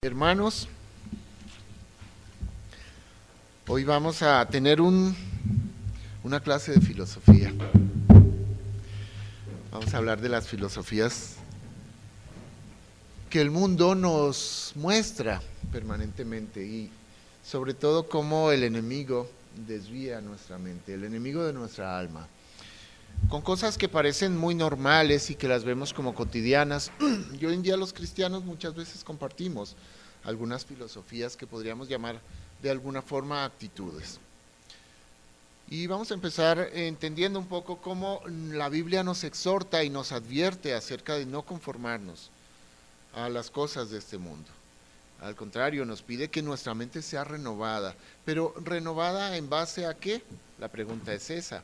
Hermanos, hoy vamos a tener una clase de filosofía. Vamos a hablar de las filosofías que el mundo nos muestra permanentemente y sobre todo cómo el enemigo desvía nuestra mente, el enemigo de nuestra alma, con cosas que parecen muy normales y que las vemos como cotidianas. Y hoy en día los cristianos muchas veces compartimos algunas filosofías que podríamos llamar de alguna forma actitudes. Y vamos a empezar entendiendo un poco cómo la Biblia nos exhorta y nos advierte acerca de no conformarnos a las cosas de este mundo. Al contrario, nos pide que nuestra mente sea renovada. Pero ¿renovada en base a qué? La pregunta es esa.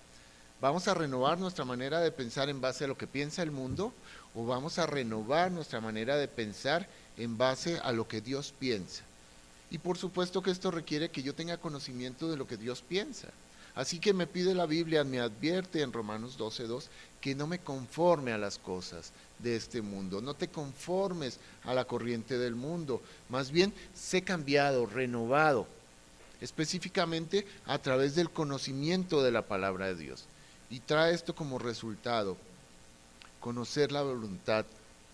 ¿Vamos a renovar nuestra manera de pensar en base a lo que piensa el mundo? ¿O vamos a renovar nuestra manera de pensar en base a lo que Dios piensa? Y por supuesto que esto requiere que yo tenga conocimiento de lo que Dios piensa. Así que me pide la Biblia, me advierte en Romanos 12:2, que no me conforme a las cosas de este mundo. No te conformes a la corriente del mundo. Más bien, sé cambiado, renovado, específicamente a través del conocimiento de la palabra de Dios. Y trae esto como resultado, conocer la voluntad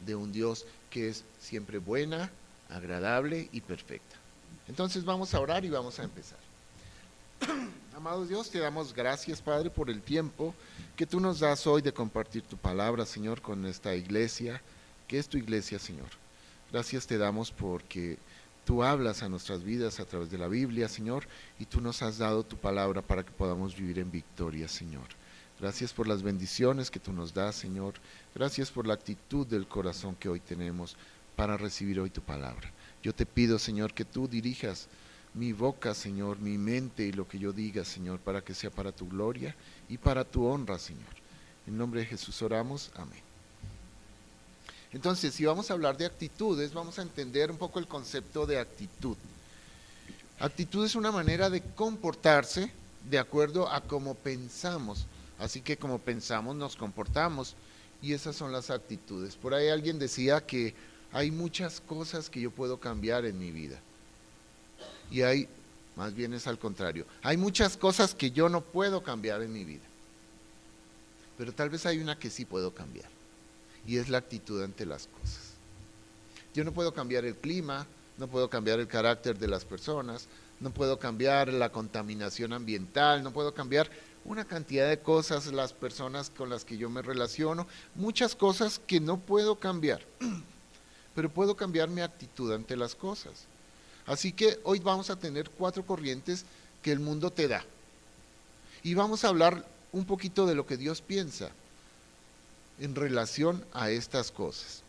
de un Dios que es siempre buena, agradable y perfecta. Entonces vamos a orar y vamos a empezar. Amado Dios, te damos gracias, Padre, por el tiempo que tú nos das hoy de compartir tu palabra, Señor, con esta iglesia, que es tu iglesia, Señor. Gracias te damos porque tú hablas a nuestras vidas a través de la Biblia, Señor, y tú nos has dado tu palabra para que podamos vivir en victoria, Señor. Gracias por las bendiciones que tú nos das, Señor. Gracias por la actitud del corazón que hoy tenemos para recibir hoy tu palabra. Yo te pido, Señor, que tú dirijas mi boca, Señor, mi mente y lo que yo diga, Señor, para que sea para tu gloria y para tu honra, Señor. En nombre de Jesús oramos, amén. Entonces, si vamos a hablar de actitudes, vamos a entender un poco el concepto de actitud. Actitud es una manera de comportarse de acuerdo a cómo pensamos. Así que como pensamos, nos comportamos. Y esas son las actitudes. Por ahí alguien decía que hay muchas cosas que yo puedo cambiar en mi vida. Y más bien es al contrario, hay muchas cosas que yo no puedo cambiar en mi vida. Pero tal vez hay una que sí puedo cambiar. Y es la actitud ante las cosas. Yo no puedo cambiar el clima, no puedo cambiar el carácter de las personas, no puedo cambiar la contaminación ambiental, no puedo cambiar una cantidad de cosas, las personas con las que yo me relaciono, muchas cosas que no puedo cambiar, pero puedo cambiar mi actitud ante las cosas. Así que hoy vamos a tener 4 corrientes que el mundo te da. Y vamos a hablar un poquito de lo que Dios piensa en relación a estas cosas.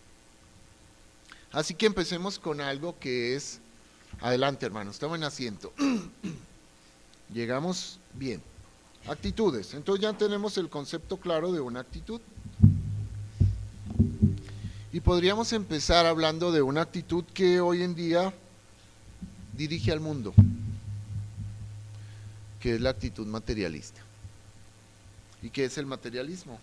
Así que empecemos con algo que es, adelante hermanos, tomen asiento. Llegamos bien. Actitudes. Entonces ya tenemos el concepto claro de una actitud. Y podríamos empezar hablando de una actitud que hoy en día dirige al mundo, que es la actitud materialista. ¿Y qué es el materialismo?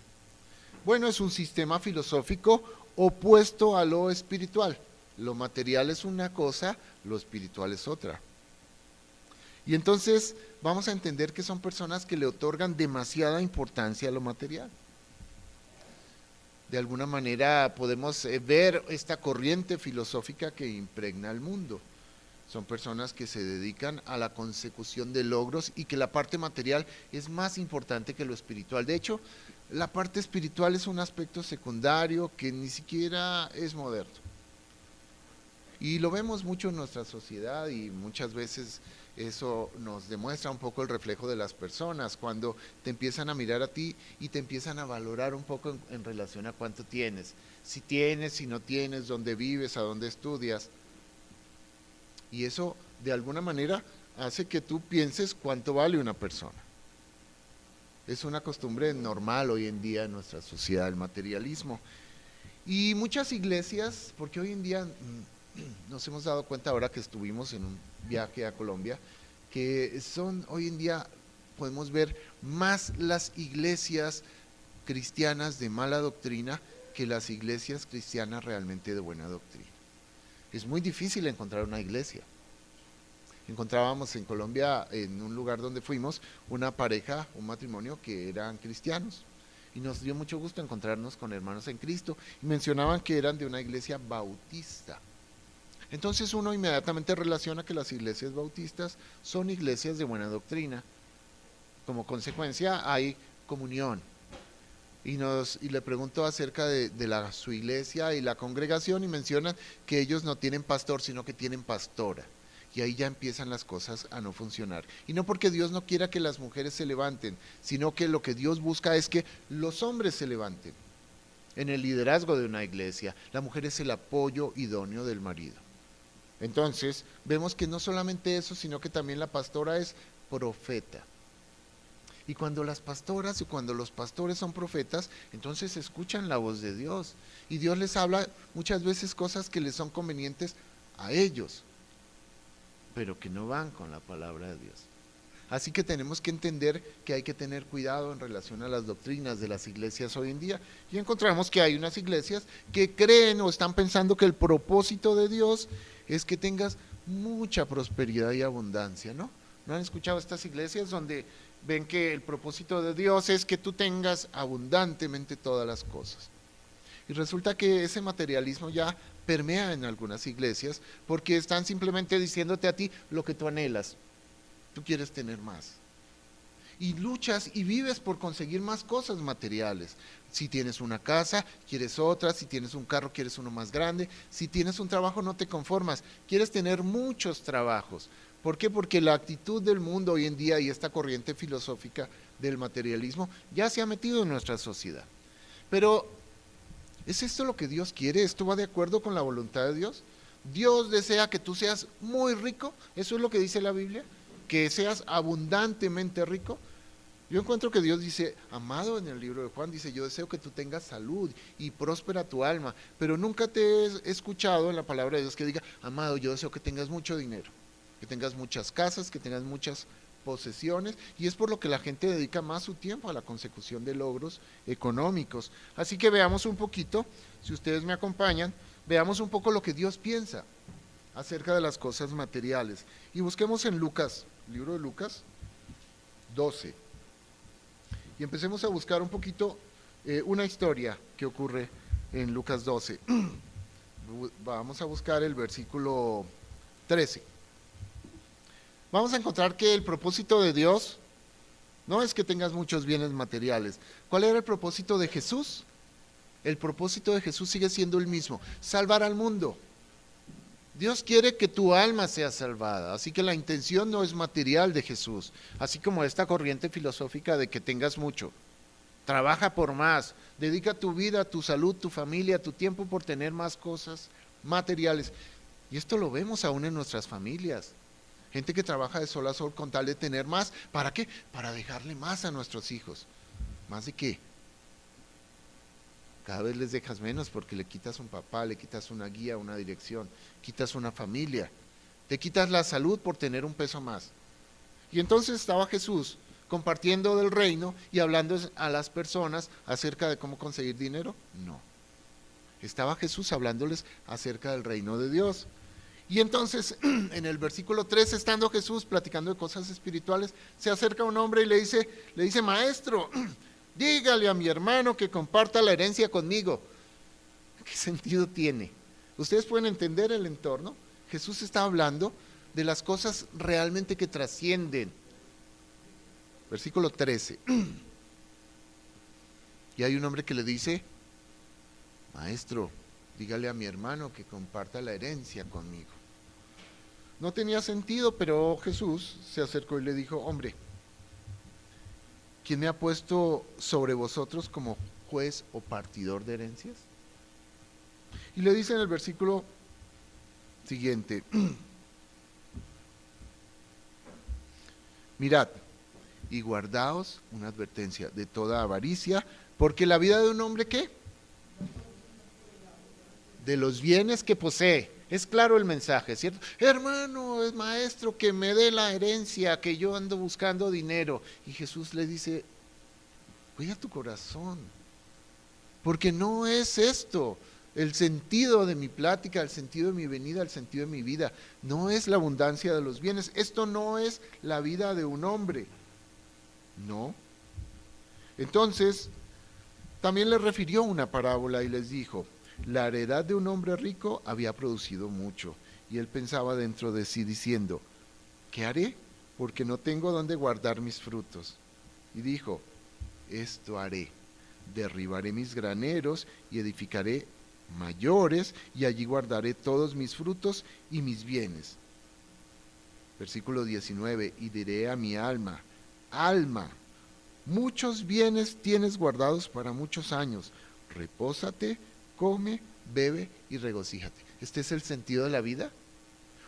Bueno, es un sistema filosófico opuesto a lo espiritual. Lo material es una cosa, lo espiritual es otra. Y entonces vamos a entender que son personas que le otorgan demasiada importancia a lo material. De alguna manera podemos ver esta corriente filosófica que impregna el mundo. Son personas que se dedican a la consecución de logros y que la parte material es más importante que lo espiritual. De hecho, la parte espiritual es un aspecto secundario que ni siquiera es moderno. Y lo vemos mucho en nuestra sociedad y muchas veces eso nos demuestra un poco el reflejo de las personas cuando te empiezan a mirar a ti y te empiezan a valorar un poco en relación a cuánto tienes. Si tienes, si no tienes, dónde vives, a dónde estudias. Y eso de alguna manera hace que tú pienses cuánto vale una persona. Es una costumbre normal hoy en día en nuestra sociedad, el materialismo. Y muchas iglesias, porque hoy en día nos hemos dado cuenta ahora que estuvimos en un viaje a Colombia, que son hoy en día, podemos ver más las iglesias cristianas de mala doctrina que las iglesias cristianas realmente de buena doctrina. Es muy difícil encontrar una iglesia. Encontrábamos en Colombia, en un lugar donde fuimos, una pareja, un matrimonio que eran cristianos. Y nos dio mucho gusto encontrarnos con hermanos en Cristo. Y mencionaban que eran de una iglesia bautista. Entonces uno inmediatamente relaciona que las iglesias bautistas son iglesias de buena doctrina. Como consecuencia hay comunión. Y le pregunto acerca de su iglesia y la congregación y mencionan que ellos no tienen pastor, sino que tienen pastora. Y ahí ya empiezan las cosas a no funcionar. Y no porque Dios no quiera que las mujeres se levanten, sino que lo que Dios busca es que los hombres se levanten. En el liderazgo de una iglesia, la mujer es el apoyo idóneo del marido. Entonces, vemos que no solamente eso, sino que también la pastora es profeta. Y cuando las pastoras y cuando los pastores son profetas, entonces escuchan la voz de Dios. Y Dios les habla muchas veces cosas que les son convenientes a ellos, pero que no van con la palabra de Dios. Así que tenemos que entender que hay que tener cuidado en relación a las doctrinas de las iglesias hoy en día. Y encontramos que hay unas iglesias que creen o están pensando que el propósito de Dios es que tengas mucha prosperidad y abundancia, ¿no? ¿No han escuchado estas iglesias donde ven que el propósito de Dios es que tú tengas abundantemente todas las cosas? Y resulta que ese materialismo ya permea en algunas iglesias porque están simplemente diciéndote a ti lo que tú anhelas. Tú quieres tener más. Y luchas y vives por conseguir más cosas materiales. Si tienes una casa, quieres otra. Si tienes un carro, quieres uno más grande. Si tienes un trabajo, no te conformas. Quieres tener muchos trabajos. ¿Por qué? Porque la actitud del mundo hoy en día y esta corriente filosófica del materialismo ya se ha metido en nuestra sociedad. Pero, ¿es esto lo que Dios quiere? ¿Esto va de acuerdo con la voluntad de Dios? ¿Dios desea que tú seas muy rico? ¿Eso es lo que dice la Biblia? ¿Que seas abundantemente rico? Yo encuentro que Dios dice, amado, en el libro de Juan, dice, yo deseo que tú tengas salud y próspera tu alma, pero nunca te he escuchado en la palabra de Dios que diga, amado, yo deseo que tengas mucho dinero, que tengas muchas casas, que tengas muchas posesiones, y es por lo que la gente dedica más su tiempo a la consecución de logros económicos. Así que veamos un poquito, si ustedes me acompañan, veamos un poco lo que Dios piensa acerca de las cosas materiales. Y busquemos en Lucas, libro de Lucas 12. Y empecemos a buscar un poquito una historia que ocurre en Lucas 12. Vamos a buscar el versículo 13. Vamos a encontrar que el propósito de Dios no es que tengas muchos bienes materiales. ¿Cuál era el propósito de Jesús? El propósito de Jesús sigue siendo el mismo, salvar al mundo. Dios quiere que tu alma sea salvada, así que la intención no es material de Jesús, así como esta corriente filosófica de que tengas mucho. Trabaja por más, dedica tu vida, tu salud, tu familia, tu tiempo por tener más cosas materiales. Y esto lo vemos aún en nuestras familias. Gente que trabaja de sol a sol con tal de tener más. ¿Para qué? Para dejarle más a nuestros hijos. ¿Más de qué? Cada vez les dejas menos porque le quitas un papá, le quitas una guía, una dirección, quitas una familia, te quitas la salud por tener un peso más. Y entonces estaba Jesús compartiendo del reino y hablando a las personas acerca de cómo conseguir dinero. No, estaba Jesús hablándoles acerca del reino de Dios. Y entonces en el versículo 3, estando Jesús platicando de cosas espirituales, se acerca un hombre y le dice, maestro, dígale a mi hermano que comparta la herencia conmigo. ¿Qué sentido tiene? Ustedes pueden entender el entorno. Jesús está hablando de las cosas realmente que trascienden. Versículo 13. Y hay un hombre que le dice, maestro, dígale a mi hermano que comparta la herencia conmigo. No tenía sentido, pero Jesús se acercó y le dijo, hombre, ¿quién me ha puesto sobre vosotros como juez o partidor de herencias? Y le dice en el versículo siguiente, mirad y guardaos, una advertencia, de toda avaricia, porque la vida de un hombre, ¿qué? De los bienes que posee. Es claro el mensaje, ¿cierto? Hermano, es maestro, que me dé la herencia, que yo ando buscando dinero. Y Jesús le dice, cuida tu corazón, porque no es esto. El sentido de mi plática, el sentido de mi venida, el sentido de mi vida, no es la abundancia de los bienes. Esto no es la vida de un hombre. No. Entonces, también les refirió una parábola y les dijo, la heredad de un hombre rico había producido mucho. Y él pensaba dentro de sí diciendo, ¿qué haré? Porque no tengo dónde guardar mis frutos. Y dijo, esto haré, derribaré mis graneros y edificaré mayores, y allí guardaré todos mis frutos y mis bienes. Versículo 19, y diré a mi alma, alma, muchos bienes tienes guardados para muchos años, repósate, come, bebe y regocíjate. ¿Este es el sentido de la vida?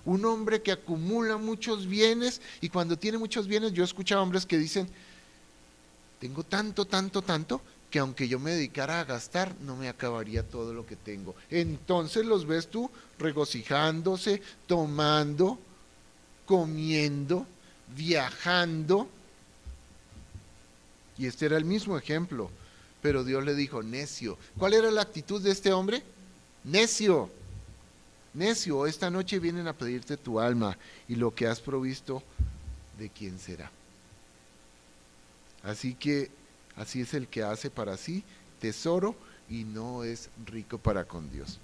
Un hombre que acumula muchos bienes, y cuando tiene muchos bienes, yo he escuchado hombres que dicen, tengo tanto, que aunque yo me dedicara a gastar, no me acabaría todo lo que tengo. Entonces los ves tú regocijándose, tomando, comiendo, viajando. Y este era el mismo ejemplo. Pero Dios le dijo, necio. ¿Cuál era la actitud de este hombre? Necio. Necio, esta noche vienen a pedirte tu alma, y lo que has provisto, ¿de quién será? Así que así es el que hace para sí tesoro y no es rico para con Dios.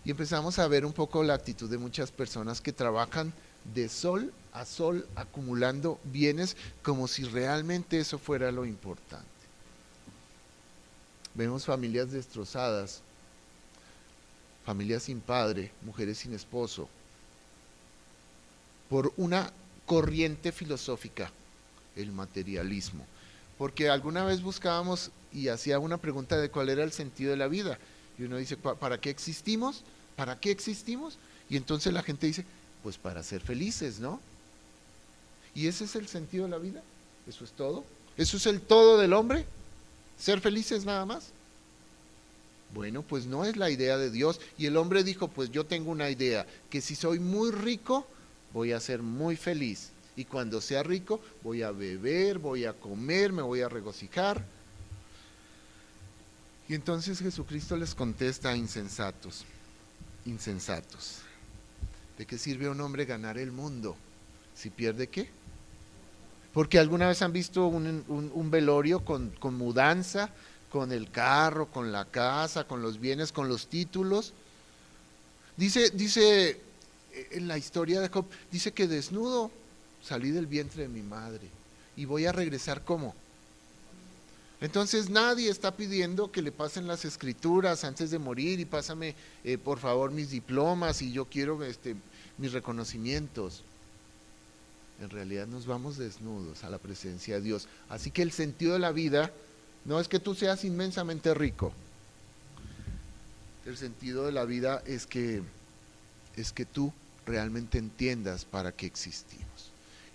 Y empezamos a ver un poco la actitud de muchas personas que trabajan de sol a sol acumulando bienes como si realmente eso fuera lo importante. Vemos familias destrozadas, familias sin padre, mujeres sin esposo, por una corriente filosófica, el materialismo. Porque alguna vez buscábamos y hacía una pregunta de cuál era el sentido de la vida. Y uno dice, ¿para qué existimos? ¿Para qué existimos? Y entonces la gente dice, pues para ser felices, ¿no? ¿Y ese es el sentido de la vida? ¿Eso es todo? ¿Eso es el todo del hombre? ¿Ser felices nada más? Bueno, pues no es la idea de Dios. Y el hombre dijo, pues yo tengo una idea, que si soy muy rico, voy a ser muy feliz. Y cuando sea rico, voy a beber, voy a comer, me voy a regocijar. Y entonces Jesucristo les contesta, insensatos, insensatos. ¿De qué sirve a un hombre ganar el mundo si pierde qué? Porque alguna vez han visto un velorio con mudanza, con el carro, con la casa, con los bienes, con los títulos. Dice en la historia de Job, dice que desnudo salí del vientre de mi madre y voy a regresar ¿cómo? Entonces nadie está pidiendo que le pasen las escrituras antes de morir y pásame por favor mis diplomas y yo quiero mis reconocimientos. En realidad nos vamos desnudos a la presencia de Dios. Así que el sentido de la vida no es que tú seas inmensamente rico. El sentido de la vida es que tú realmente entiendas para qué existimos.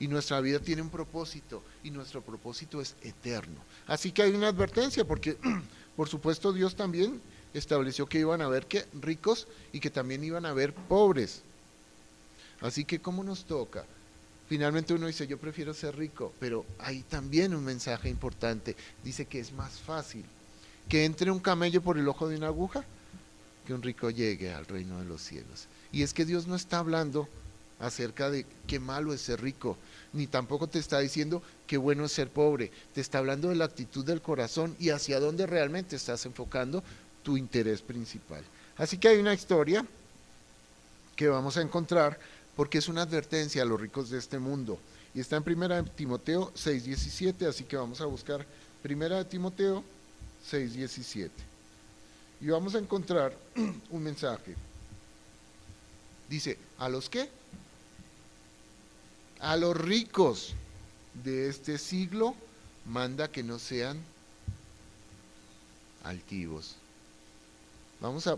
Y nuestra vida tiene un propósito, y nuestro propósito es eterno. Así que hay una advertencia, porque por supuesto Dios también estableció que iban a haber ricos y que también iban a haber pobres. Así que ¿cómo nos toca? Finalmente uno dice, yo prefiero ser rico, pero hay también un mensaje importante. Dice que es más fácil que entre un camello por el ojo de una aguja que un rico llegue al reino de los cielos. Y es que Dios no está hablando acerca de qué malo es ser rico, ni tampoco te está diciendo qué bueno es ser pobre. Te está hablando de la actitud del corazón y hacia dónde realmente estás enfocando tu interés principal. Así que hay una historia que vamos a encontrar porque es una advertencia a los ricos de este mundo. Y está en 1 Timoteo 6:17, así que vamos a buscar 1 Timoteo 6:17. Y vamos a encontrar un mensaje. Dice, ¿a los qué? A los ricos de este siglo manda que no sean altivos.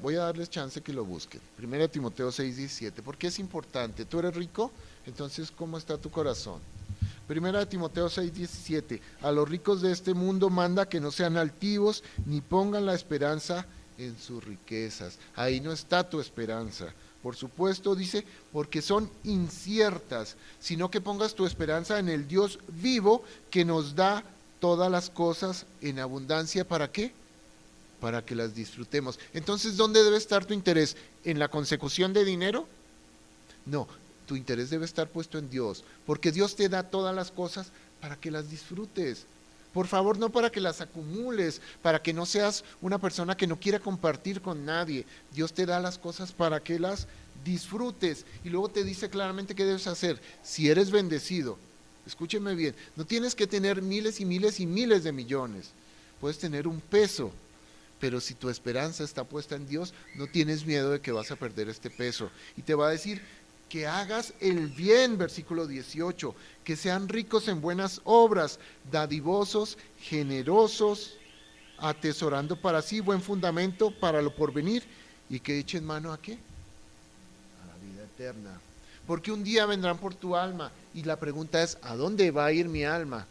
Voy a darles chance que lo busquen. 1 Timoteo 6:17. ¿Por qué es importante? ¿Tú eres rico? Entonces, ¿cómo está tu corazón? 1 Timoteo 6:17. A los ricos de este mundo manda que no sean altivos ni pongan la esperanza en sus riquezas. Ahí no está tu esperanza. Por supuesto, dice, porque son inciertas, sino que pongas tu esperanza en el Dios vivo que nos da todas las cosas en abundancia. ¿Para qué? para que las disfrutemos. Entonces, ¿dónde debe estar tu interés? ¿En la consecución de dinero? No, tu interés debe estar puesto en Dios, porque Dios te da todas las cosas para que las disfrutes. Por favor, no para que las acumules, para que no seas una persona que no quiera compartir con nadie. Dios te da las cosas para que las disfrutes. Y luego te dice claramente qué debes hacer. Si eres bendecido, escúcheme bien, no tienes que tener miles y miles y miles de millones. Puedes tener un peso, pero si tu esperanza está puesta en Dios, no tienes miedo de que vas a perder este peso. Y te va a decir que hagas el bien, versículo 18, que sean ricos en buenas obras, dadivosos, generosos, atesorando para sí buen fundamento para lo porvenir, y que echen mano ¿a qué? A la vida eterna. Porque un día vendrán por tu alma, y la pregunta es, ¿a dónde va a ir mi alma?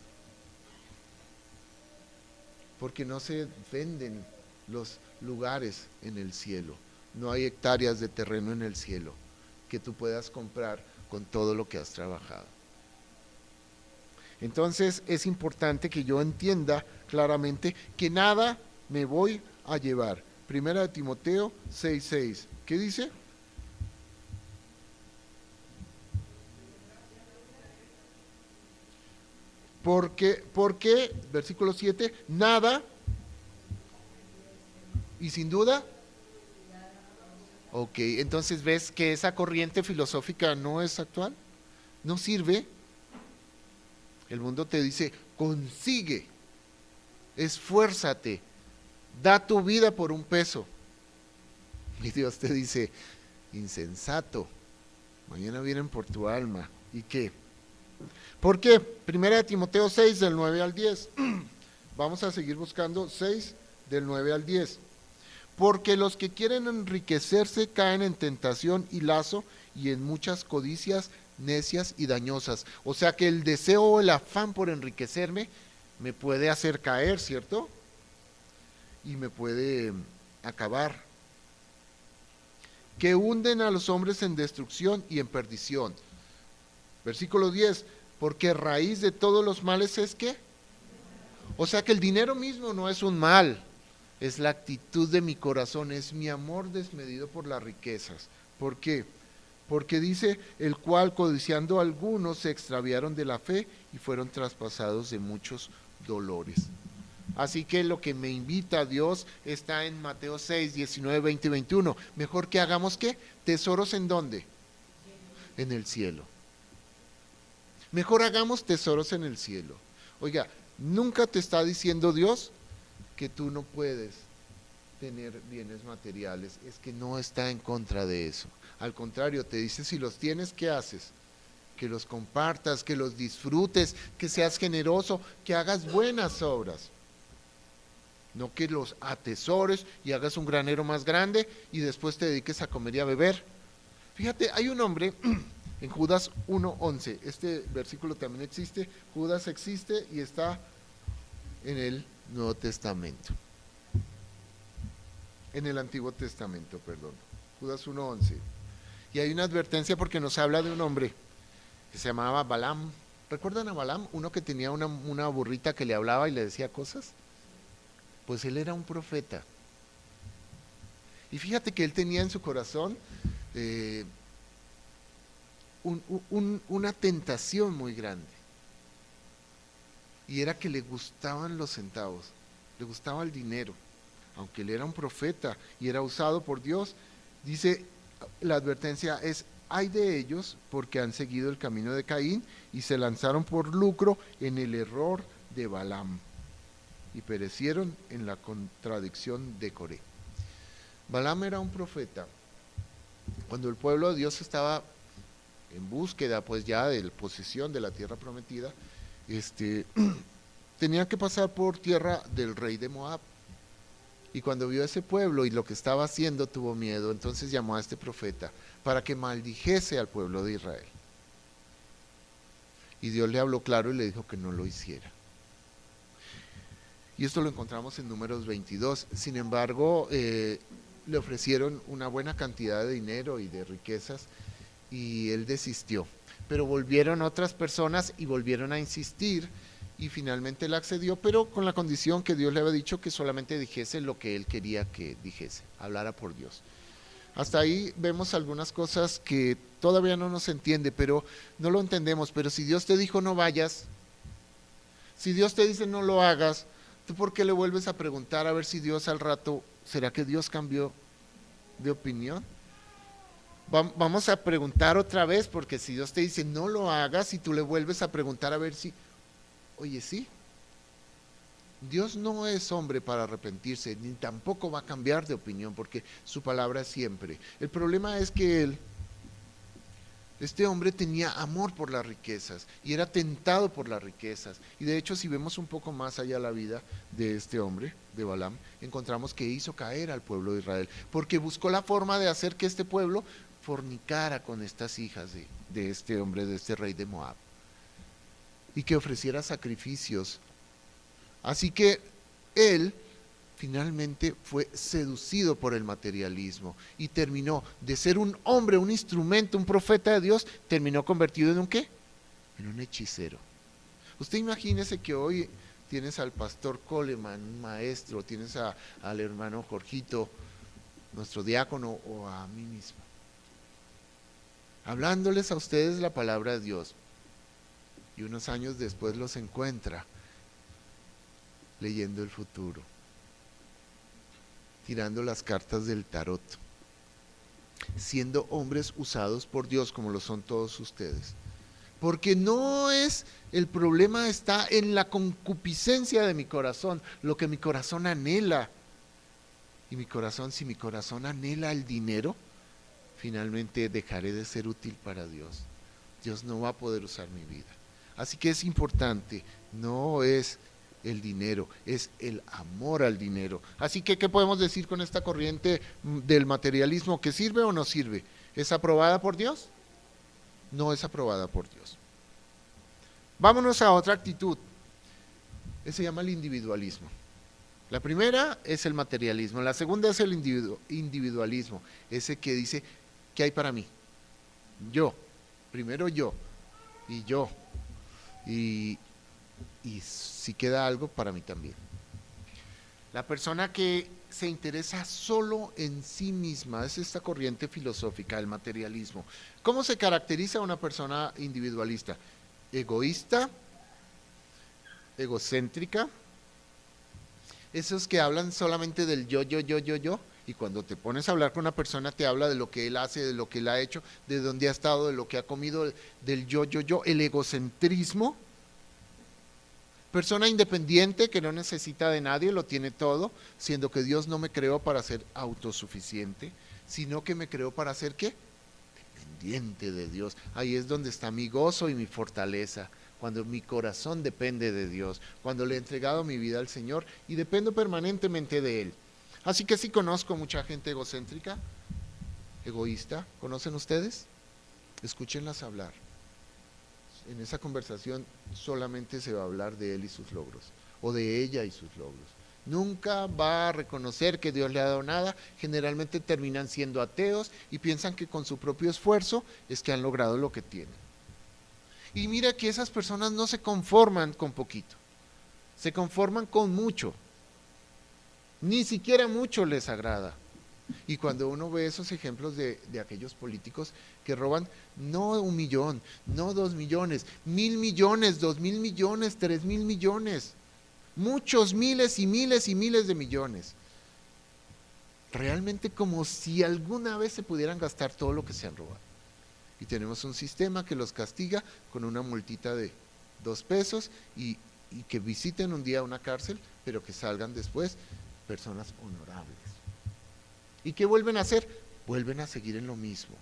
Porque no se venden los lugares en el cielo, no hay hectáreas de terreno en el cielo que tú puedas comprar con todo lo que has trabajado. Entonces es importante que yo entienda claramente que nada me voy a llevar. Primera de Timoteo 6:6. ¿Qué dice? Porque, versículo 7, nada y sin duda. Ok, entonces ves que esa corriente filosófica no es actual, no sirve. El mundo te dice, consigue, esfuérzate, da tu vida por un peso. Y Dios te dice, insensato, mañana vienen por tu alma. ¿Y qué? ¿Por qué? Primera de Timoteo 6, del 9 al 10. Vamos a seguir buscando 6, del 9 al 10. Porque los que quieren enriquecerse caen en tentación y lazo y en muchas codicias necias y dañosas. O sea que el deseo o el afán por enriquecerme me puede hacer caer, ¿cierto? Y me puede acabar. Que hunden a los hombres en destrucción y en perdición. Versículo 10. Porque raíz de todos los males es ¿qué? O sea que el dinero mismo no es un mal. Es la actitud de mi corazón, es mi amor desmedido por las riquezas. ¿Por qué? Porque dice, el cual codiciando algunos se extraviaron de la fe y fueron traspasados de muchos dolores. Así que lo que me invita a Dios está en Mateo 6, 19, 20 y 21. Mejor que hagamos ¿qué? Tesoros ¿en dónde? En el cielo. Mejor hagamos tesoros en el cielo. Oiga, nunca te está diciendo Dios que tú no puedes tener bienes materiales, es que no está en contra de eso. Al contrario, te dice, si los tienes, ¿qué haces? Que los compartas, que los disfrutes, que seas generoso, que hagas buenas obras. No que los atesores y hagas un granero más grande y después te dediques a comer y a beber. Fíjate, hay un hombre en Judas 1:11, este versículo también existe, Judas existe y está en el Nuevo Testamento. En el Antiguo Testamento, perdón. Judas 1:11. Y hay una advertencia porque nos habla de un hombre que se llamaba Balaam. ¿Recuerdan a Balaam? Uno que tenía una burrita que le hablaba y le decía cosas. Pues él era un profeta. Y fíjate que él tenía en su corazón una tentación muy grande. Y era que le gustaban los centavos, le gustaba el dinero. Aunque él era un profeta y era usado por Dios, dice la advertencia es, ay de ellos porque han seguido el camino de Caín y se lanzaron por lucro en el error de Balaam y perecieron en la contradicción de Coré. Balaam era un profeta. Cuando el pueblo de Dios estaba en búsqueda pues ya de la posesión de la tierra prometida, tenían que pasar por tierra del rey de Moab. Y cuando vio ese pueblo y lo que estaba haciendo, tuvo miedo. Entonces llamó a este profeta para que maldijese al pueblo de Israel. Y Dios le habló claro y le dijo que no lo hiciera. Y esto lo encontramos en Números 22. Sin embargo, le ofrecieron una buena cantidad de dinero y de riquezas y él desistió. Pero volvieron otras personas y volvieron a insistir y finalmente él accedió, pero con la condición que Dios le había dicho que solamente dijese lo que él quería que dijese, hablara por Dios. Hasta ahí vemos algunas cosas que todavía no nos entiende, pero no lo entendemos. Pero si Dios te dijo no vayas, si Dios te dice no lo hagas, ¿tú por qué le vuelves a preguntar a ver si Dios al rato, será que Dios cambió de opinión? Vamos a preguntar otra vez, porque si Dios te dice no lo hagas y tú le vuelves a preguntar a ver si, oye, sí, Dios no es hombre para arrepentirse, ni tampoco va a cambiar de opinión, porque su palabra es siempre. El problema es que este hombre tenía amor por las riquezas y era tentado por las riquezas. Y de hecho, si vemos un poco más allá la vida de este hombre, de Balaam, encontramos que hizo caer al pueblo de Israel, porque buscó la forma de hacer que este pueblo fornicara con estas hijas de este hombre, de este rey de Moab, y que ofreciera sacrificios. Así que él finalmente fue seducido por el materialismo y terminó de ser un hombre, un instrumento, un profeta de Dios, terminó convertido en un ¿qué? En un hechicero. Usted imagínese que hoy tienes al pastor Coleman, un maestro, tienes al hermano Jorgito, nuestro diácono, o a mí mismo, hablándoles a ustedes la palabra de Dios, y unos años después los encuentra leyendo el futuro, tirando las cartas del tarot, siendo hombres usados por Dios como lo son todos ustedes. Porque no es, el problema está en la concupiscencia de mi corazón, lo que mi corazón anhela. Y mi corazón, si mi corazón anhela el dinero, finalmente dejaré de ser útil para Dios. Dios no va a poder usar mi vida. Así que es importante, no es el dinero, es el amor al dinero. Así que, ¿qué podemos decir con esta corriente del materialismo? ¿Que sirve o no sirve? ¿Es aprobada por Dios? No es aprobada por Dios. Vámonos a otra actitud. Se llama el individualismo. La primera es el materialismo, la segunda es el individualismo, ese que dice, ¿qué hay para mí? Yo, primero yo, y si queda algo, para mí también. La persona que se interesa solo en sí misma, es esta corriente filosófica, el materialismo. ¿Cómo se caracteriza una persona individualista? Egoísta, egocéntrica, esos que hablan solamente del yo, y cuando te pones a hablar con una persona te habla de lo que él hace, de lo que él ha hecho, de dónde ha estado, de lo que ha comido, del yo, el egocentrismo. Persona independiente que no necesita de nadie, lo tiene todo, siendo que Dios no me creó para ser autosuficiente, sino que me creó para ser ¿qué? Dependiente de Dios. Ahí es donde está mi gozo y mi fortaleza, cuando mi corazón depende de Dios, cuando le he entregado mi vida al Señor y dependo permanentemente de Él. Así que sí conozco mucha gente egocéntrica, egoísta. ¿Conocen ustedes? Escúchenlas hablar. En esa conversación solamente se va a hablar de él y sus logros, o de ella y sus logros. Nunca va a reconocer que Dios le ha dado nada. Generalmente terminan siendo ateos y piensan que con su propio esfuerzo es que han logrado lo que tienen. Y mira que esas personas no se conforman con poquito, se conforman con mucho. Ni siquiera mucho les agrada. Y cuando uno ve esos ejemplos de aquellos políticos que roban no 1 millón, no 2 millones, 1.000 millones, 2.000 millones, 3.000 millones, muchos miles y miles y miles de millones, realmente como si alguna vez se pudieran gastar todo lo que se han robado. Y tenemos un sistema que los castiga con una multita de 2 pesos y que visiten un día una cárcel, pero que salgan después personas honorables. ¿Y qué vuelven a hacer? Vuelven a seguir en lo mismo.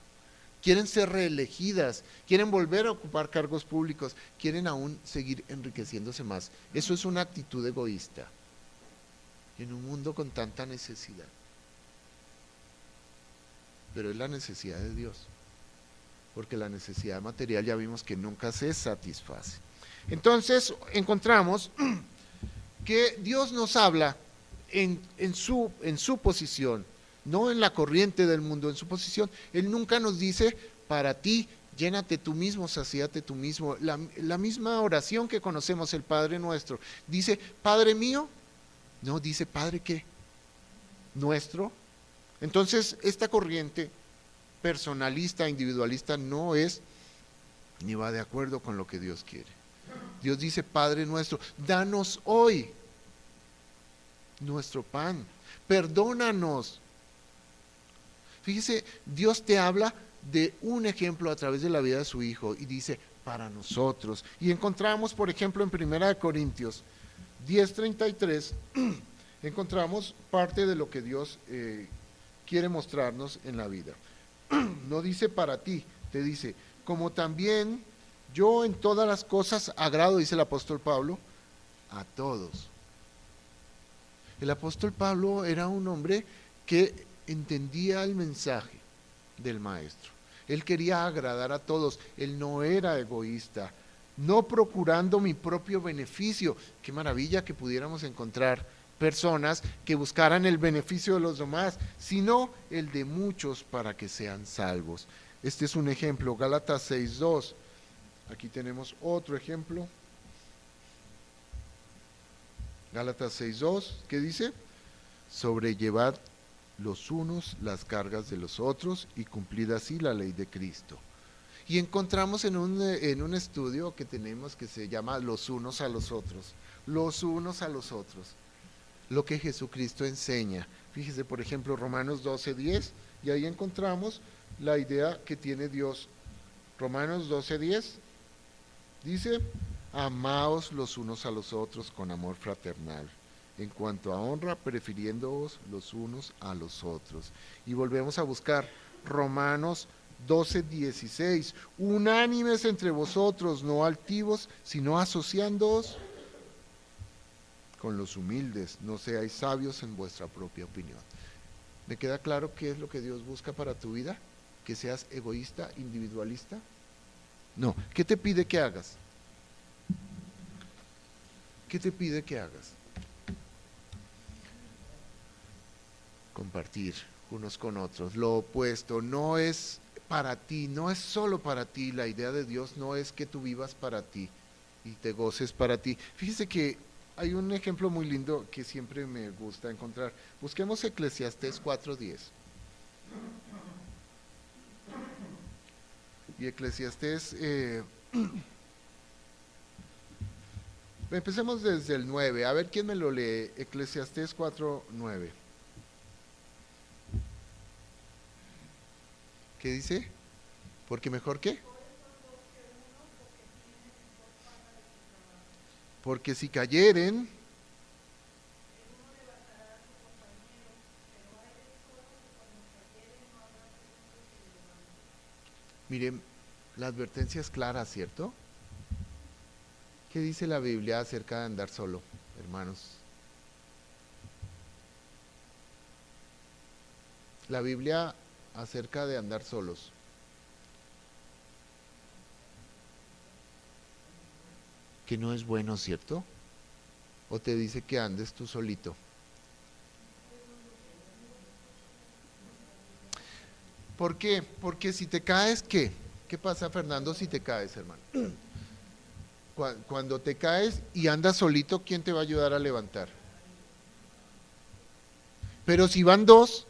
Quieren ser reelegidas, quieren volver a ocupar cargos públicos, quieren aún seguir enriqueciéndose más. Eso es una actitud egoísta en un mundo con tanta necesidad. Pero es la necesidad de Dios, porque la necesidad material ya vimos que nunca se satisface. Entonces encontramos que Dios nos habla en su posición, no en la corriente del mundo, en su posición. Él nunca nos dice, para ti Llénate tú mismo, sacíate tú mismo. La misma oración que conocemos, el Padre Nuestro. Dice, Padre mío. No, dice, Padre ¿qué? Nuestro. Entonces, esta corriente personalista, individualista, no es ni va de acuerdo con lo que Dios quiere. Dios dice, Padre nuestro, danos hoy nuestro pan, perdónanos. Fíjese, Dios te habla de un ejemplo a través de la vida de su Hijo y dice, para nosotros. Y encontramos, por ejemplo, en 1 Corintios 10:33, encontramos parte de lo que Dios quiere mostrarnos en la vida. No dice para ti, te dice, como también yo en todas las cosas agrado, dice el apóstol Pablo, a todos. El apóstol Pablo era un hombre que entendía el mensaje del maestro. Él quería agradar a todos, él no era egoísta, no procurando mi propio beneficio. Qué maravilla que pudiéramos encontrar personas que buscaran el beneficio de los demás, sino el de muchos para que sean salvos. Este es un ejemplo, Gálatas 6:2. Aquí tenemos otro ejemplo. Gálatas 6:2, ¿qué dice? Sobrellevad los unos las cargas de los otros y cumplid así la ley de Cristo. Y encontramos en un estudio que tenemos que se llama los unos a los otros. Los unos a los otros. Lo que Jesucristo enseña. Fíjese, por ejemplo, Romanos 12:10, y ahí encontramos la idea que tiene Dios. Romanos 12:10 dice, amaos los unos a los otros con amor fraternal, en cuanto a honra, prefiriéndoos los unos a los otros. Y volvemos a buscar Romanos 12:16, unánimes entre vosotros, no altivos, sino asociándoos con los humildes, no seáis sabios en vuestra propia opinión. ¿Me queda claro qué es lo que Dios busca para tu vida? ¿Que seas egoísta, individualista? No. ¿Qué te pide que hagas? ¿Qué te pide que hagas? Compartir unos con otros. Lo opuesto no es para ti, no es solo para ti. La idea de Dios no es que tú vivas para ti y te goces para ti. Fíjese que hay un ejemplo muy lindo que siempre me gusta encontrar. Busquemos Eclesiastés 4:10. Y Eclesiastés, empecemos desde el 9. A ver quién me lo lee. Eclesiastés 4:9. ¿Qué dice? ¿Porque mejor qué? Porque si cayeren, miren, la advertencia es clara, ¿cierto? ¿Qué dice la Biblia acerca de andar solo, hermanos? La Biblia acerca de andar solos. Que no es bueno, ¿cierto? ¿O te dice que andes tú solito? ¿Por qué? Porque si te caes, ¿qué? ¿Qué pasa, Fernando, si te caes, hermano? Cuando te caes y andas solito, ¿quién te va a ayudar a levantar? Pero si van dos,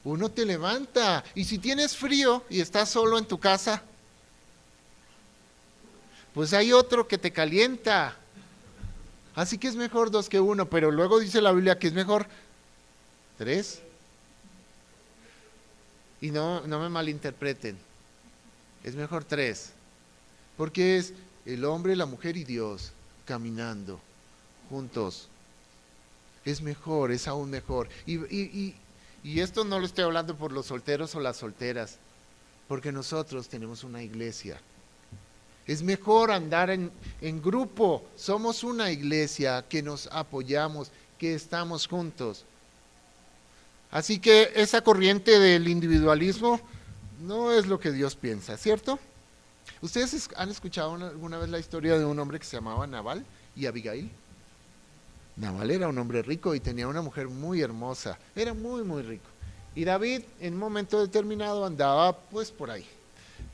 uno te levanta. Y si tienes frío y estás solo en tu casa, pues hay otro que te calienta. Así que es mejor dos que uno, pero luego dice la Biblia que es mejor tres. Y no me malinterpreten, es mejor tres, porque es el hombre, la mujer y Dios caminando juntos. Es mejor, es aún mejor. Y esto no lo estoy hablando por los solteros o las solteras, porque nosotros tenemos una iglesia. Es mejor andar en grupo, somos una iglesia que nos apoyamos, que estamos juntos. Así que esa corriente del individualismo no es lo que Dios piensa, ¿cierto? ¿Ustedes han escuchado alguna vez la historia de un hombre que se llamaba Nabal y Abigail? Nabal era un hombre rico y tenía una mujer muy hermosa, era muy, muy rico. Y David en un momento determinado andaba pues por ahí,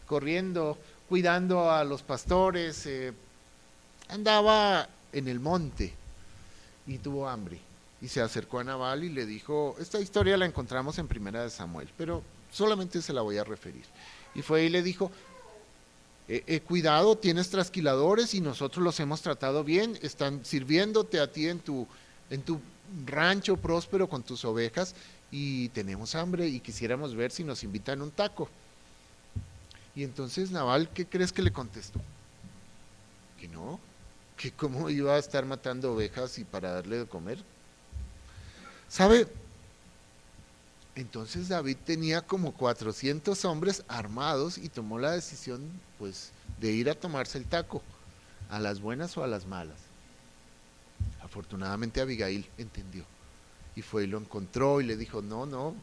corriendo, cuidando a los pastores, andaba en el monte y tuvo hambre. Y se acercó a Nabal y le dijo, esta historia la encontramos en Primera de Samuel, pero solamente se la voy a referir. Y fue y le dijo, cuidado, tienes trasquiladores y nosotros los hemos tratado bien, están sirviéndote a ti en tu rancho próspero con tus ovejas y tenemos hambre y quisiéramos ver si nos invitan un taco. Y entonces Nabal, ¿qué crees que le contestó? Que no, que cómo iba a estar matando ovejas y para darle de comer. ¿Sabe? Entonces David tenía como 400 hombres armados y tomó la decisión pues de ir a tomarse el taco, a las buenas o a las malas. Afortunadamente Abigail entendió y fue y lo encontró y le dijo, no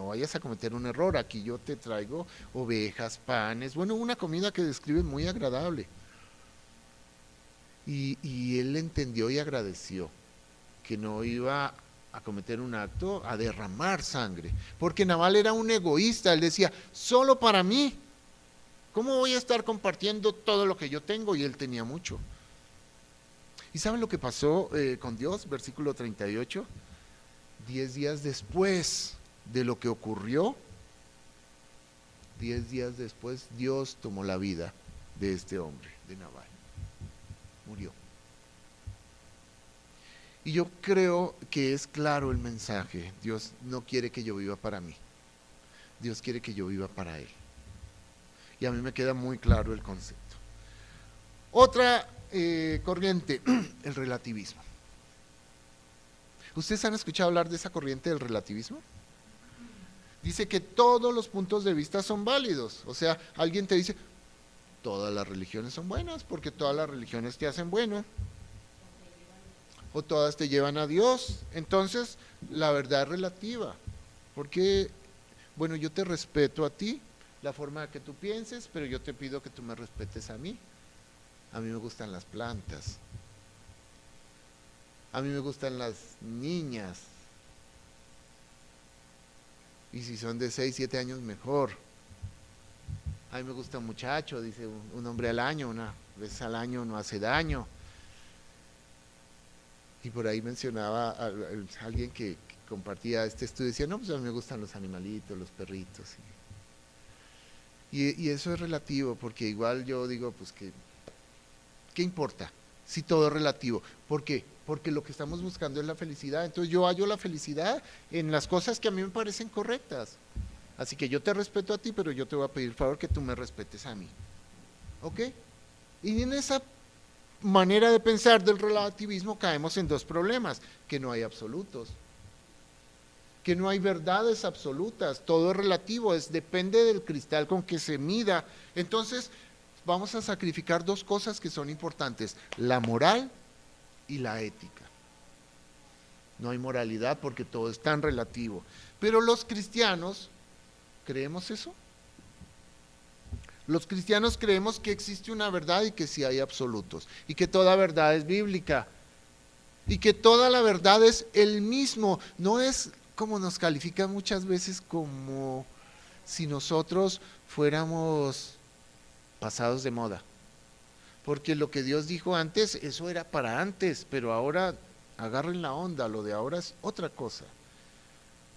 vayas a cometer un error, aquí yo te traigo ovejas, panes, bueno, una comida que describe muy agradable. Y él entendió y agradeció que no iba a cometer un acto, a derramar sangre, porque Nabal era un egoísta, él decía, solo para mí, ¿cómo voy a estar compartiendo todo lo que yo tengo? Y él tenía mucho. ¿Y saben lo que pasó con Dios? Versículo 38, 10 días después de lo que ocurrió, 10 días después, Dios tomó la vida de este hombre, de Nabal, murió. Y yo creo que es claro el mensaje. Dios no quiere que yo viva para mí. Dios quiere que yo viva para Él. Y a mí me queda muy claro el concepto. Otra corriente, el relativismo. ¿Ustedes han escuchado hablar de esa corriente del relativismo? Dice que todos los puntos de vista son válidos. O sea, alguien te dice, todas las religiones son buenas porque todas las religiones te hacen bueno. O todas te llevan a Dios. Entonces, la verdad es relativa. Porque, bueno, yo te respeto a ti, la forma que tú pienses, pero yo te pido que tú me respetes a mí. A mí me gustan las plantas. A mí me gustan las niñas. Y si son de 6, 7 años, mejor. A mí me gusta un muchacho, dice un hombre al año, una vez al año no hace daño. Y por ahí mencionaba a alguien que compartía este estudio, decía, no, pues a mí me gustan los animalitos, los perritos. Y eso es relativo, porque igual yo digo, pues ¿qué importa? Si todo es relativo. ¿Por qué? Porque lo que estamos buscando es la felicidad. Entonces yo hallo la felicidad en las cosas que a mí me parecen correctas. Así que yo te respeto a ti, pero yo te voy a pedir favor que tú me respetes a mí. ¿Ok? Y en esa manera de pensar del relativismo caemos en dos problemas, que no hay absolutos, que no hay verdades absolutas, todo es relativo, depende del cristal con que se mida. Entonces vamos a sacrificar dos cosas que son importantes, la moral y la ética. No hay moralidad porque todo es tan relativo. Pero los cristianos, ¿creemos eso? Los cristianos creemos que existe una verdad y que sí hay absolutos, y que toda verdad es bíblica, y que toda la verdad es el mismo. No es como nos califican muchas veces como si nosotros fuéramos pasados de moda. Porque lo que Dios dijo antes, eso era para antes, pero ahora agarren la onda, lo de ahora es otra cosa.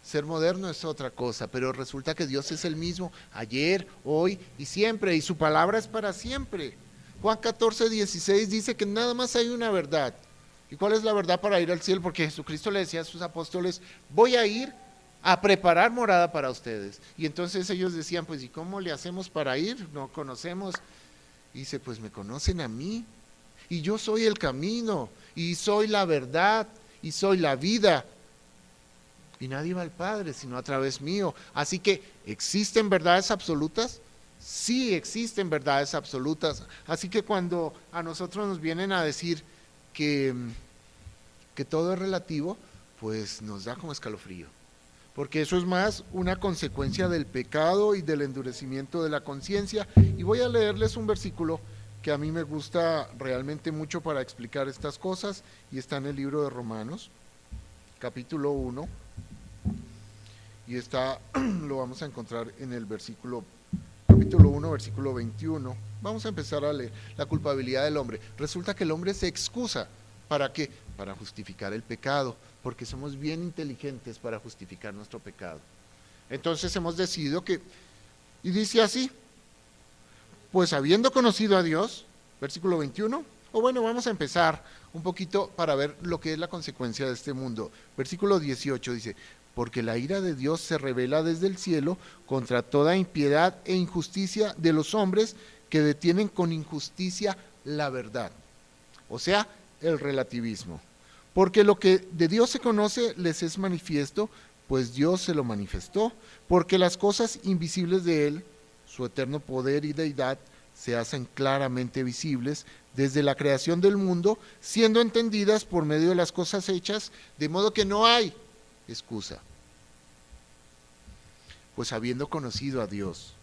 Ser moderno es otra cosa, pero resulta que Dios es el mismo ayer, hoy y siempre, y su palabra es para siempre. Juan 14:16 dice que nada más hay una verdad. ¿Y cuál es la verdad para ir al cielo? Porque Jesucristo le decía a sus apóstoles, voy a ir a preparar morada para ustedes. Y entonces ellos decían, pues ¿y cómo le hacemos para ir? No conocemos. Y dice, pues me conocen a mí, y yo soy el camino, y soy la verdad, y soy la vida. Y nadie va al Padre sino a través mío. Así que, ¿existen verdades absolutas? Sí, existen verdades absolutas. Así que cuando a nosotros nos vienen a decir que todo es relativo, pues nos da como escalofrío. Porque eso es más una consecuencia del pecado y del endurecimiento de la conciencia. Y voy a leerles un versículo que a mí me gusta realmente mucho para explicar estas cosas, y está en el libro de Romanos, capítulo 1. y lo vamos a encontrar en el capítulo 1, versículo 21. Vamos a empezar a leer la culpabilidad del hombre. Resulta que el hombre se excusa. ¿Para qué? Para justificar el pecado, porque somos bien inteligentes para justificar nuestro pecado. Entonces hemos decidido y dice así, pues habiendo conocido a Dios, versículo 21, vamos a empezar un poquito para ver lo que es la consecuencia de este mundo. Versículo 18 dice, porque la ira de Dios se revela desde el cielo contra toda impiedad e injusticia de los hombres que detienen con injusticia la verdad. O sea, el relativismo. Porque lo que de Dios se conoce les es manifiesto, pues Dios se lo manifestó, porque las cosas invisibles de Él, su eterno poder y deidad, se hacen claramente visibles desde la creación del mundo, siendo entendidas por medio de las cosas hechas, de modo que no hay excusa. Pues habiendo conocido a Dios,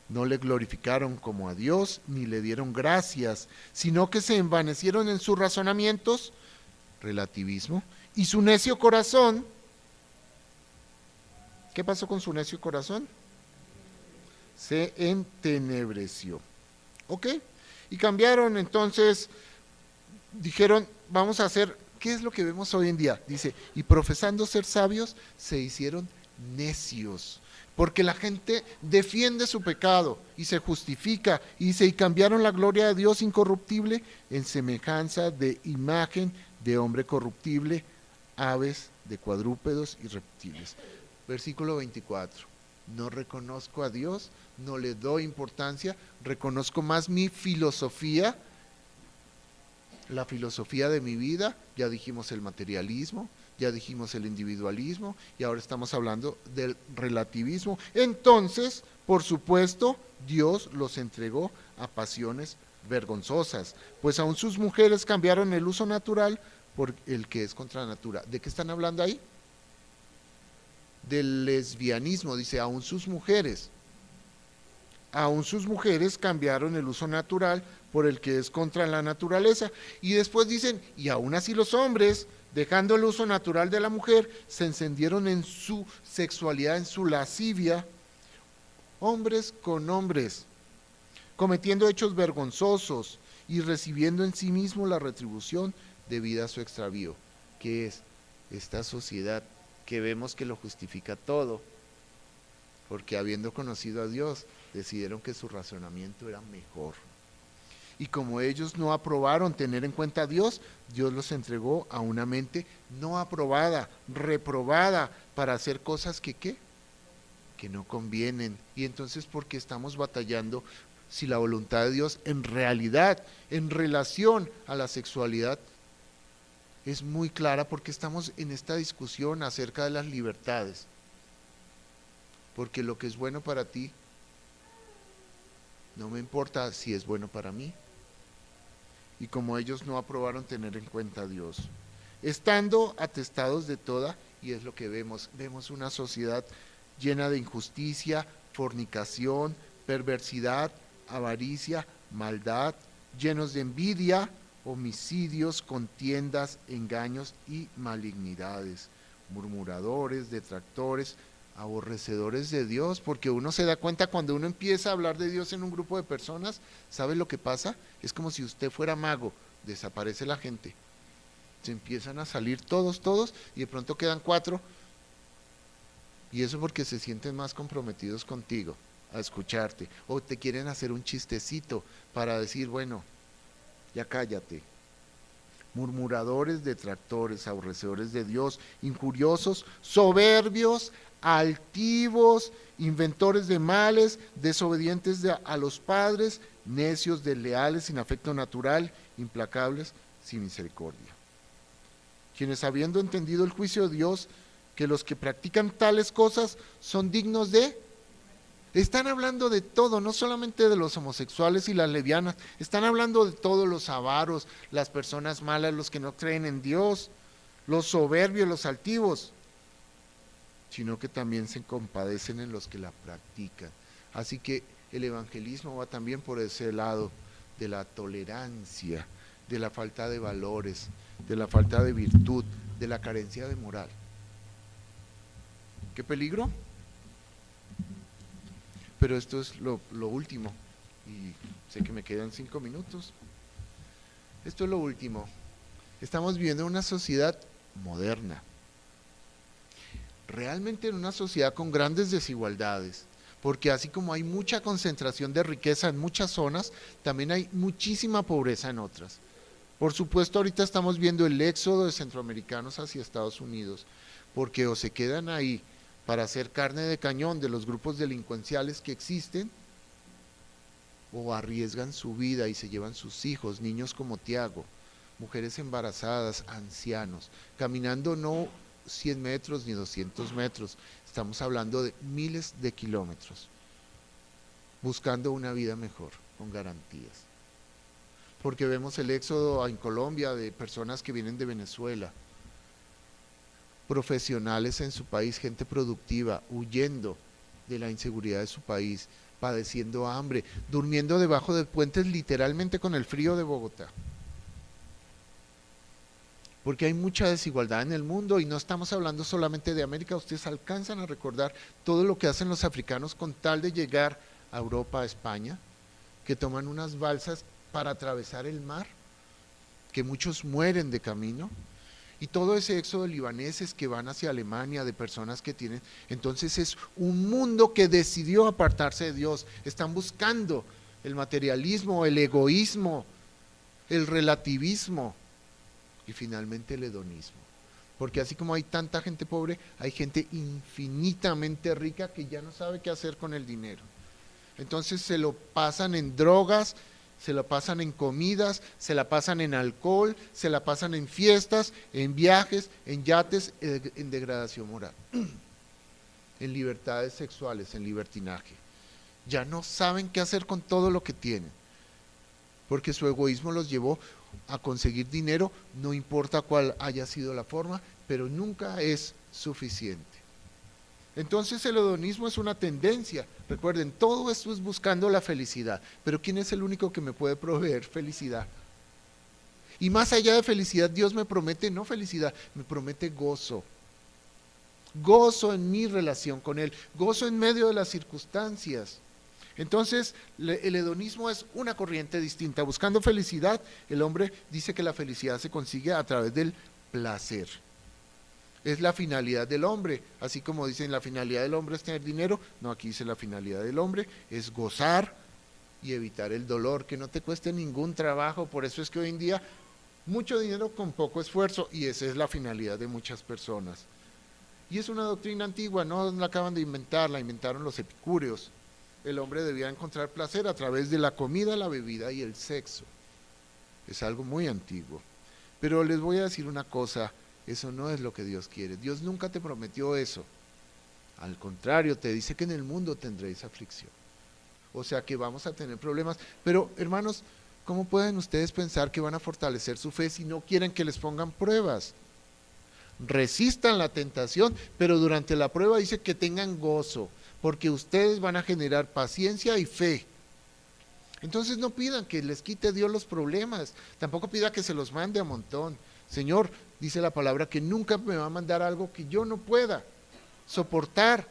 no le glorificaron como a Dios, ni le dieron gracias, sino que se envanecieron en sus razonamientos, relativismo, y su necio corazón. ¿Qué pasó con su necio corazón? Se entenebreció. ¿Ok? Y cambiaron, entonces, dijeron, vamos a hacer, ¿qué es lo que vemos hoy en día? Dice, y profesando ser sabios, se hicieron necios. Porque la gente defiende su pecado y se justifica, y dice, y cambiaron la gloria de Dios incorruptible en semejanza de imagen de hombre corruptible, aves, de cuadrúpedos y reptiles. Versículo 24. No reconozco a Dios, no le doy importancia, reconozco más mi filosofía, la filosofía de mi vida. Ya dijimos el materialismo, ya dijimos el individualismo y ahora estamos hablando del relativismo. Entonces, por supuesto, Dios los entregó a pasiones vergonzosas, pues aún sus mujeres cambiaron el uso natural por el que es contra natura. ¿De qué están hablando ahí? Del lesbianismo. Dice, aún sus mujeres cambiaron el uso natural por el que es contra la naturaleza. Y después dicen, y aún así los hombres, dejando el uso natural de la mujer, se encendieron en su sexualidad, en su lascivia, hombres con hombres, cometiendo hechos vergonzosos y recibiendo en sí mismo la retribución debida a su extravío, que es esta sociedad que vemos que lo justifica todo, porque habiendo conocido a Dios, decidieron que su razonamiento era mejor. Y como ellos no aprobaron tener en cuenta a Dios, Dios los entregó a una mente no aprobada, reprobada, para hacer cosas que no convienen. Y entonces, ¿por qué estamos batallando si la voluntad de Dios en realidad, en relación a la sexualidad, es muy clara? Porque estamos en esta discusión acerca de las libertades. Porque lo que es bueno para ti, no me importa si es bueno para mí. Y como ellos no aprobaron tener en cuenta a Dios, estando atestados de toda, y es lo que vemos una sociedad llena de injusticia, fornicación, perversidad, avaricia, maldad, llenos de envidia, homicidios, contiendas, engaños y malignidades, murmuradores, detractores, aborrecedores de Dios, porque uno se da cuenta cuando uno empieza a hablar de Dios en un grupo de personas, ¿sabe lo que pasa? Es como si usted fuera mago, desaparece la gente, se empiezan a salir todos, y de pronto quedan 4, y eso porque se sienten más comprometidos contigo, a escucharte, o te quieren hacer un chistecito para decir, bueno, ya cállate. Murmuradores, detractores, aborrecedores de Dios, injuriosos, soberbios, altivos, inventores de males, desobedientes a los padres, necios, desleales, sin afecto natural, implacables, sin misericordia. Quienes, habiendo entendido el juicio de Dios, que los que practican tales cosas son dignos de... Están hablando de todo, no solamente de los homosexuales y las lesbianas, están hablando de todos los avaros, las personas malas, los que no creen en Dios, los soberbios, los altivos, sino que también se compadecen en los que la practican. Así que el evangelismo va también por ese lado de la tolerancia, de la falta de valores, de la falta de virtud, de la carencia de moral. ¿Qué peligro? Pero esto es lo último, y sé que me quedan 5 minutos. Esto es lo último. Estamos viviendo en una sociedad moderna, realmente en una sociedad con grandes desigualdades, porque así como hay mucha concentración de riqueza en muchas zonas, también hay muchísima pobreza en otras. Por supuesto, ahorita estamos viendo el éxodo de centroamericanos hacia Estados Unidos, porque o se quedan ahí para hacer carne de cañón de los grupos delincuenciales que existen, o arriesgan su vida y se llevan sus hijos, niños como Tiago, mujeres embarazadas, ancianos, caminando no 100 metros ni 200 metros, estamos hablando de miles de kilómetros, buscando una vida mejor, con garantías. Porque vemos el éxodo en Colombia de personas que vienen de Venezuela, profesionales en su país, gente productiva, huyendo de la inseguridad de su país, padeciendo hambre, durmiendo debajo de puentes literalmente con el frío de Bogotá. Porque hay mucha desigualdad en el mundo y no estamos hablando solamente de América. Ustedes alcanzan a recordar todo lo que hacen los africanos con tal de llegar a Europa, a España, que toman unas balsas para atravesar el mar, que muchos mueren de camino, y todo ese éxodo de libaneses que van hacia Alemania, de personas que tienen, entonces es un mundo que decidió apartarse de Dios, están buscando el materialismo, el egoísmo, el relativismo y finalmente el hedonismo. Porque así como hay tanta gente pobre, hay gente infinitamente rica que ya no sabe qué hacer con el dinero. Entonces se lo pasan en drogas, se la pasan en comidas, se la pasan en alcohol, se la pasan en fiestas, en viajes, en yates, en degradación moral, en libertades sexuales, en libertinaje. Ya no saben qué hacer con todo lo que tienen, porque su egoísmo los llevó a conseguir dinero, no importa cuál haya sido la forma, pero nunca es suficiente. Entonces el hedonismo es una tendencia. Recuerden, todo esto es buscando la felicidad. Pero ¿quién es el único que me puede proveer felicidad? Y más allá de felicidad, Dios me promete no felicidad, me promete gozo. Gozo en mi relación con Él, gozo en medio de las circunstancias. Entonces, el hedonismo es una corriente distinta. Buscando felicidad, el hombre dice que la felicidad se consigue a través del placer. Es la finalidad del hombre, así como dicen la finalidad del hombre es tener dinero, no, aquí dice la finalidad del hombre es gozar y evitar el dolor, que no te cueste ningún trabajo. Por eso es que hoy en día mucho dinero con poco esfuerzo, y esa es la finalidad de muchas personas. Y es una doctrina antigua, no la acaban de inventar, la inventaron los epicúreos. El hombre debía encontrar placer a través de la comida, la bebida y el sexo. Es algo muy antiguo. Pero les voy a decir una cosa, eso no es lo que Dios quiere. Dios nunca te prometió eso. Al contrario, te dice que en el mundo tendréis aflicción. O sea que vamos a tener problemas. Pero hermanos, ¿cómo pueden ustedes pensar que van a fortalecer su fe si no quieren que les pongan pruebas? Resistan la tentación, pero durante la prueba dice que tengan gozo, porque ustedes van a generar paciencia y fe. Entonces no pidan que les quite Dios los problemas, tampoco pida que se los mande a montón. Señor, dice la palabra que nunca me va a mandar algo que yo no pueda soportar.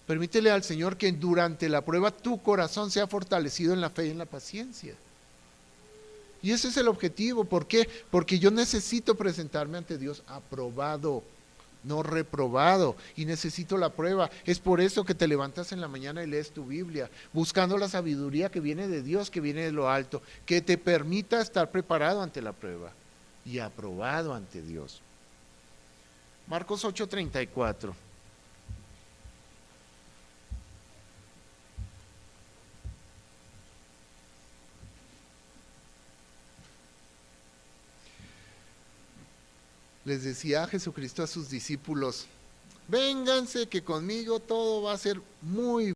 Permítele al Señor que durante la prueba tu corazón sea fortalecido en la fe y en la paciencia. Y ese es el objetivo. ¿Por qué? Porque yo necesito presentarme ante Dios aprobado, no reprobado, y necesito la prueba. Es por eso que te levantas en la mañana y lees tu Biblia, buscando la sabiduría que viene de Dios, que viene de lo alto, que te permita estar preparado ante la prueba y aprobado ante Dios. Marcos 8:34. Les decía Jesucristo a sus discípulos: vénganse que conmigo todo va a ser muy